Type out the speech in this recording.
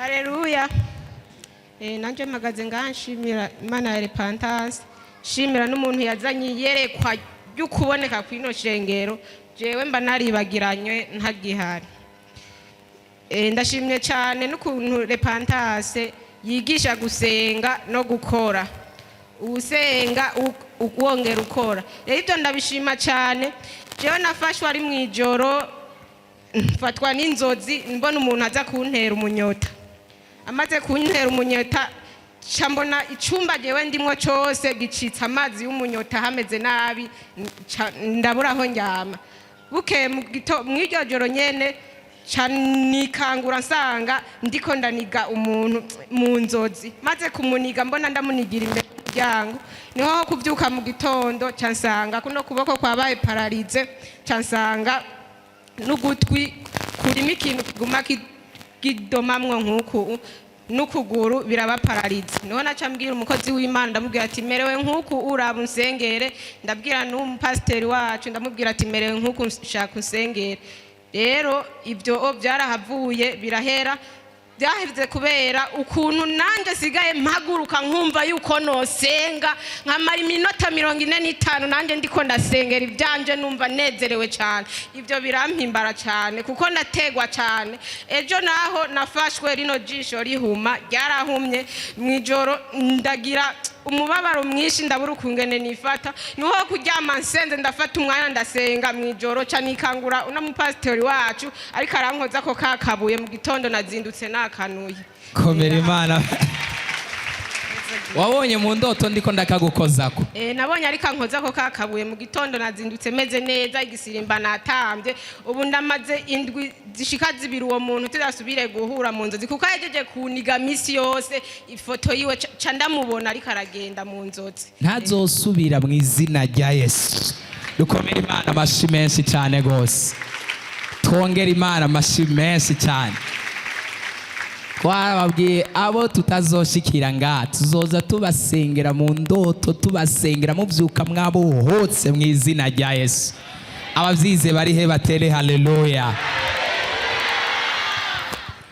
Haleluya. Nanje mpagaze nganshimira Imana ya repentance, shimira n'umuntu yazanye yerekwa y'ukuboneka kwino shengero, jewe mba naribagiranywe ntagihari. Ndashimye cyane n'ukuntu repentance yigisha gusenga no gukora. Usenga uwongera ukora. Rero ndabishima cyane. Jewe nafashwe ari mwijoro mfatwa n'inzozi mbona umuntu aza kuntera umunyota. Amaze kuntera umunyota chambona icumba jewe ndimwo cyose gicitsa amazi y'umunyota hameze nabi ndabura aho njyama. Buke mw'iryo joro nyene nikangura nsanga ndiko ndaniga umuntu mu nzozi. Maze kumuniga mbona ndamunigira imbere y'umuryango, niho kuvyuka mu gitondo cansanga kuno kuboko kwabaye paralize, cansanga n'ugutwi kurimo ikintu kiguma kidomamwo nk'uku n'ukuguru biraba paralize. Niho naca mbwira umukozi w'Imana ndamubwira ati merewe nk'uku uraba unsengere, ndabwira n'umupasiteri wacu ndamubwira ati merewe nk'uku nshaka unsengere. Rero ibyo byarahavuye birahera, byaheze kubera ukuntu nanje sigaye mpaguruka nkumva yuko nosenga nkamara iminota 45 nanje ndiko ndasengera ibyanje numva nezerewe cyane. Ibyo birampimbara cyane kuko ndategwa cyane. Ejo naho nafashwe rino jisho rihuma ryarahumye mwijoro, ndagira umubabaro mwinshi ndabura ukungene nifata, niho kuryama nsenze ndafata umwanya ndasenga mwijoro canikangura una mupasiteri wacu ariko arankoza ko kakabuye mu gitondo nazindutse nakanuye. Komera Imana. Wabonye mu ndoto ndiko ndakagukozako? Nabonye ariko ankoza ko kakabuye mu gitondo nazindutse meze neza, igisirimba natambye. Ubu ndamaze indwi zishika zibiri uwo muntu tudasubire guhura mu nzozi kuko yajeje kuniga misi yose ifoto yiwe ca ndamubona ariko aragenda mu nzozi. Ntazosubira mu izina rya Yesu. Dukomera Imana amashi menshi cyane gose. Twongera Imana amashi menshi cyane. Twababwiye abo tutazoshikira nga tuzoza tubasengera mu ndoto, tubasengera muvyuka mwabo hose mu izina rya Yesu. Abavyize bari he batere haleluya.